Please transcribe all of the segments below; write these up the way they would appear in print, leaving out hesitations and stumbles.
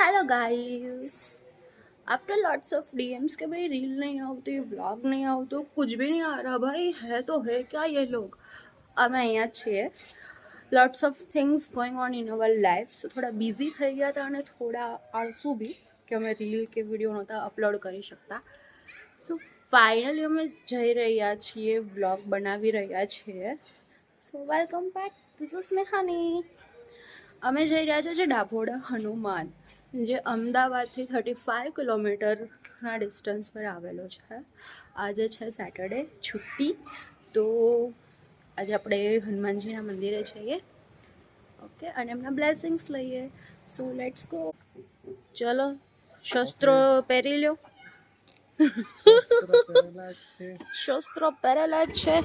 Hello guys after lots of DMs के भाई reel नहीं આવતી વ્લોગ નહીં આવતો कुछ भी नहीं आ रहा भाई है तो है क्या ये लोग અમે અહીંયા જ છીએ lots of things going on in our life સો થોડા બિઝી થઈ ગયા હતા અને થોડા આળસુ બી કે અમે રીલ કે વિડીયો નહોતા અપલોડ કરી શકતા સો ફાઇનલી અમે જઈ રહ્યા છીએ વ્લોગ બનાવી રહ્યા છીએ so welcome back this is Mehani અમે જઈ રહ્યા છીએ ડાભોડા હનુમાન જે અમદાવાદથી 35 કિલોમીટરના ડિસ્ટન્સ પર આવેલો છે આજે છે સેટરડે છુટ્ટી તો આજે આપણે હનુમાનજીના મંદિરે જઈએ ઓકે અને એમના બ્લેસિંગ્સ લઈએ સો લેટ્સ ગો ચલો શસ્ત્રો પહેરી લો શસ્ત્રો પહેરેલા જ છે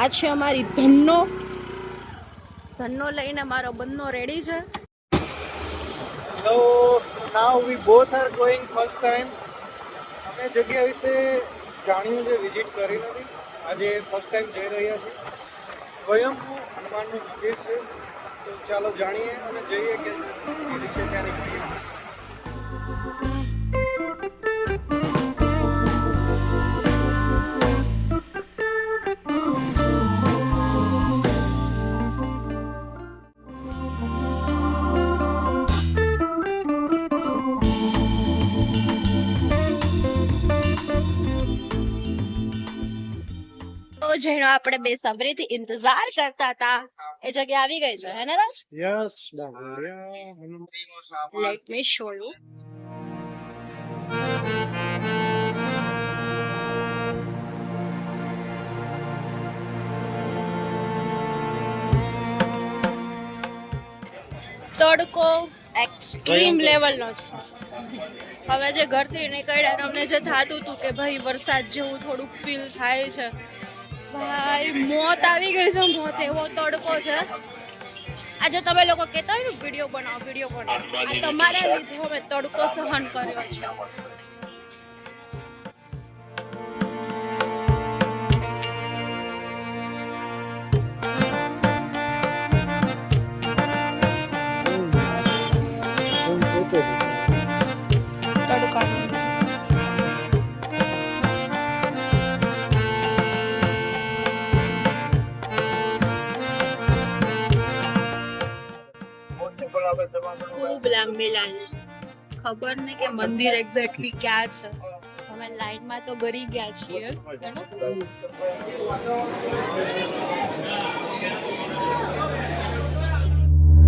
આ છે અમારી ધનનો લઈને મારો બંનો રેડી છે. So now we both are going first time. અમે જગ્યા વિશે જાણ્યું છે, વિઝિટ કરી નથી. આજે ફર્સ્ટ ટાઈમ જઈ રહ્યા છીએ. સ્વયંભૂ હનુમાનનું મંદિર છે, તો ચાલો જાણીએ અને જઈએ કે કેવી રીતે ત્યાંની ઘડીએ. જેનો આપણે બેસબરીથી ઇંતજાર કરતા હતા એ જગ્યા આવી ગઈ છે હે ને રાજ? યસ, ડાભોડિયા હનુમાનનો સાવન. Let me show you. તડકો એક્સ્ટ્રીમ લેવલનો છે. હવે જે ઘરથી નીકળ્યા અમને જે થતું હતું કે ભાઈ વરસાદ જેવું થોડુંક ફીલ થાય છે ભાઈ મોત આવી ગઈ છે મોત એવો તડકો છે. આજે તમે લોકો કહેતા હોય ને વિડીયો બનાવો આ તમારા લીધે અમે તડકો સહન કર્યો છે. ખૂબ લાંબી લાઈન છે. ખબર નહીં કે મંદિર એક્ઝેક્ટલી ક્યાં છે. અમે લાઈનમાં તો ગરી ગયા છીએ.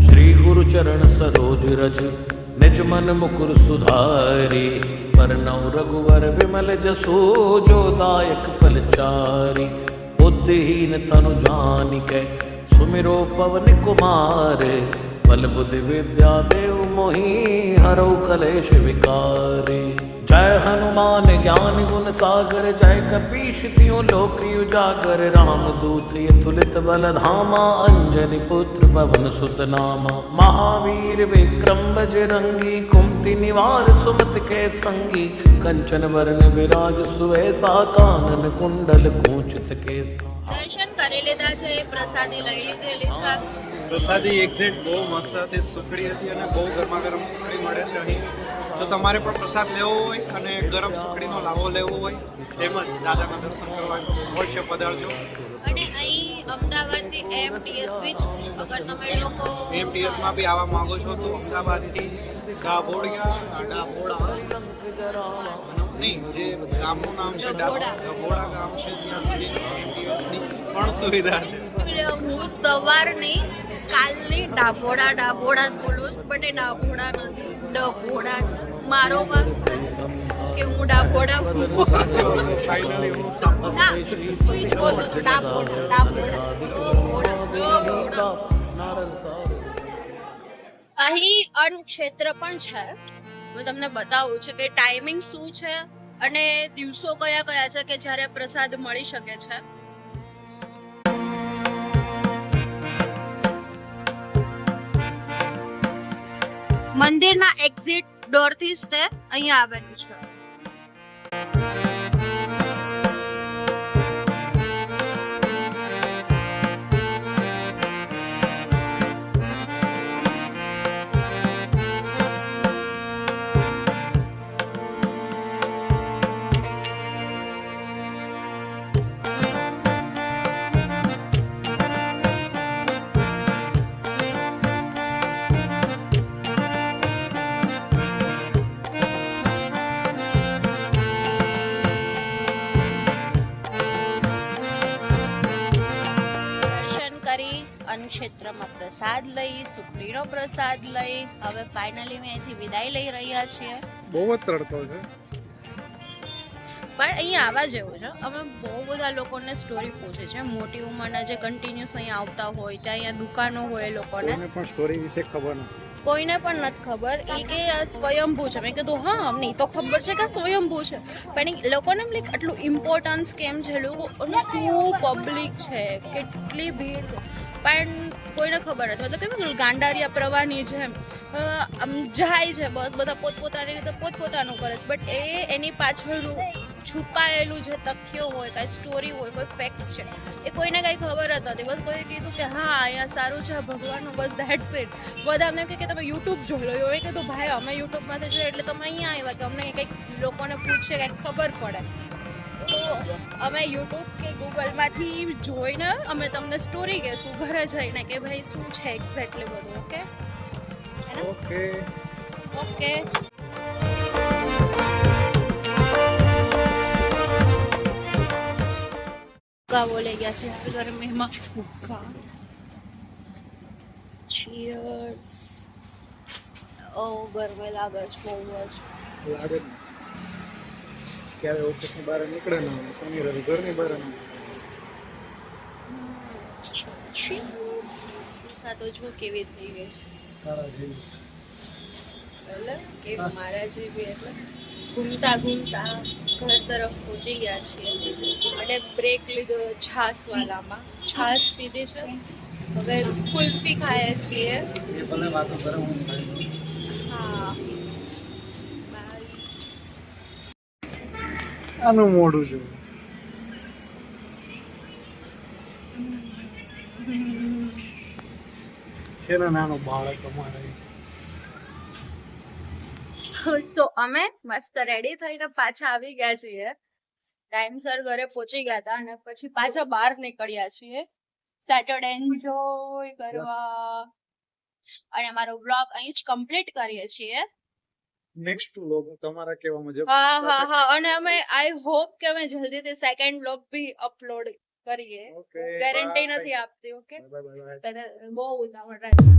श्री गुरु चरण सरोज रज निज मन मुकुर सुधारी परनौ रघुवर विमल जसो जो दायक फल चारी बुद्धिहीन तनु जानिके सुमिरो पवन कुमार बल बुद्धि विद्या देव मोहि हरौ कलेश विकारी जय हनुमान ज्ञान गुण सागर जय कपीश तियो लोक उजागर राम दूत यतुलित बल धामा अंजनी पुत्र पवन सुत नामा महावीर विक्रम बजरंगी कुमति निवार सुमत के संगी कंचन वरण विराज सुवेसा कानन कुंडल कुंचित केसा. દર્શન કરી લીધા છે, પ્રસાદી લઈ લીધેલી છે. પ્રસાદી એક્ઝેક્ટ બહુ મસ્ત હતી, સુખડી હતી અને બહુ ગરમા ગરમ સુખડી મળે છે અહીં. તો તમારે પણ પ્રસાદ લેવો હોય અને ગરમ સુખડીનો લાવો લેવો હોય તેમજ દાદાના દર્શન કરવા તો અવશ્ય પધારજો. અને અહીં અમદાવાદથી એમટીએસ બીચ અગર તમે લોકો એમટીએસમાં બી આવવા માંગો છો તો અમદાવાદથી ડાભોડા નહીં, જે ગામનું નામ છે ડાભોડા ગામ છે ત્યાં સુધી એમટીએસની પણ સુવિધા છે. હું સવારની કાલની ડાભોડા જ બોલું છું બટ એ ડાભોડા નથી ડભોડા છે. મારો વાક છે કે હું ડાભોડા ફાઇનલી હું સાંભળું. ના તું જ બોલતો હતો ડાભોડા. અહીં અન્ન ક્ષેત્ર પણ છે. હું તમને બતાવું છું કે ટાઈમિંગ શું છે અને દિવસો કયા કયા છે કે જ્યારે પ્રસાદ મળી શકે છે. મંદિરના એક્ઝિટ ડોરથી જ તે અહીંયા આવેલું છે. પ્રસાદ લઈ, સુખડીનો પ્રસાદ લઈ હવે ફાઇનલી અમે અહીંથી વિદાય લઈ રહ્યા છીએ. બહુ જ તડકો છે. પણ અહીંયા આવવા જેવું છે. અમે બહુ બધા લોકોને સ્ટોરી પૂછે છે, મોટી ઉંમરના જે કન્ટિન્યુઅસ અહીંયા આવતા હોય, ત્યાં અહીંયા દુકાનો હોય લોકોને, કોઈને પણ સ્ટોરી વિશે ખબર નથી. કોઈને પણ નથી ખબર. એ કે આ સ્વયંભૂ છે. મેં કીધું હા અમને તો ખબર છે કે સ્વયંભૂ છે, પણ એ લોકોને એમ લાઈક આટલું ઇમ્પોર્ટન્સ કેમ છે, લોકોનું શું પબ્લિક છે, કેટલી ભીડ છે, પણ કોઈને ખબર નથી. મતલબ કેવું ગાંડારિયા પ્રવાહની જેમ આમ જાય છે, બસ બધા પોતપોતાની રીતે પોતપોતાનું કરે છે, બટ એની પાછળનું છુપાયેલું જે તથ્યો હોય, કાંઈ સ્ટોરી હોય, કોઈ ફેક્ટ્સ છે, એ કોઈને કાંઈ ખબર જ નથી. બસ કોઈ કીધું કે હા અહીંયા સારું છે ભગવાનનું, બસ ધેટ્સ ઇટ. બધા અમને કે તમે યુટ્યુબ જોઈ લો. એ કીધું ભાઈ અમે યુટ્યુબમાંથી જોઈએ એટલે તમે અહીંયા આવ્યા કે અમને કંઈક લોકોને પૂછે કંઈક ખબર પડે. તો અમે યુટ્યુબ કે ગૂગલમાંથી જોઈને અમે તમને સ્ટોરી કહેશું ઘરે જઈને કે ભાઈ શું છે એક્ઝેક્ટલી બધું. Okay okay okay. હુક્કા બોલે ગયા છે ગરમીમાં. હુક્કા. ચીયર્સ. ઓ ગરમી લાગે છે બહુ જ. લાગે ને ક્યારે ઓફિસની બહાર નીકળે ના હોય, શનિ રવિ ઘરની બહાર ચીયર્સ. ઉષા તો જો કેવી થઈ ગઈ છે. તારા જેવી. એટલે કેવી મારા જેવી. એટલે ઘૂમતા ઘૂમતા ઘર તરફ પહોંચી ગયા છીએ અને બ્રેક લીધો છાસવાલામાં. છાસ પીધી છે, હવે કુલ્ફી ખાઈએ છીએ. એ ભલે વાતો કરે હું ખાઈ. હા બાય. આનું મોઢું છે. છે ને નાનો બાળક અમારે. સો અમે મસ્ત રેડી થઈને પાછા આવી ગયા છીએ. ટાઈમસર ઘરે પહોંચી ગયા હતા અને પછી પાછા બહાર નીકળ્યા છીએ સેટરડે એન્જોય કરવા. અને અમારો વ્લોગ અહીં જ કમ્પ્લીટ કરીએ છીએ. નેક્સ્ટ વ્લોગ તમારા કેવા મુજબ. હા હા હા. અને અમે આઈ હોપ કે અમે જલ્દીથી સેકન્ડ વ્લોગ બી અપલોડ કરીએ. ઓકે ગેરંટી નથી આપતી. Okay bye bye bye. બહુ ઉતાવળ રાખજો.